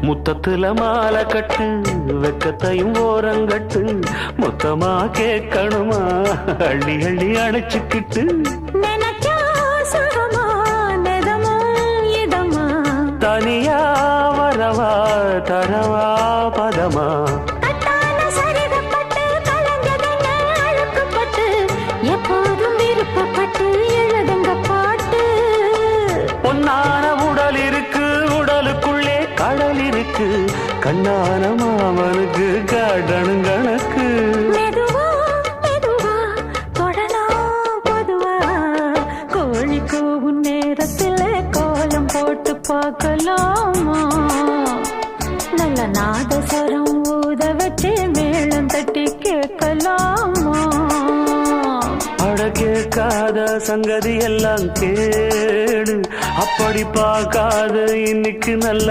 முத்தத்துல மாலை கட்டு வெக்கத்தையும் ஓரங்கட்டு மொத்தமா கேட்கணுமா அள்ளி அள்ளி அணைச்சுக்கிட்டு தனியா வரவா தரவா பதமா எப்போதும் விருப்பப்பட்டு எழுதுங்க பாட்டு பொன்னான உடல் இருக்கு உடலுக்குள்ளே கடல் இருக்கு கண்ணான மாமனுக்கு காடணும் கணக்கு மெதுவா மெதுவா தொடலாம் பொதுவா கோழி கூவும் நேரத்தில் கோலம் போட்டு பார்க்கலாமா நல்ல நாதஸ்வரம் ஊத வச்சு மேளம் தட்டி கேட்கலாமா அட கேட்காத சங்கதி எல்லாம் கேடு அப்படி பார்க்காத இன்னைக்கு நல்ல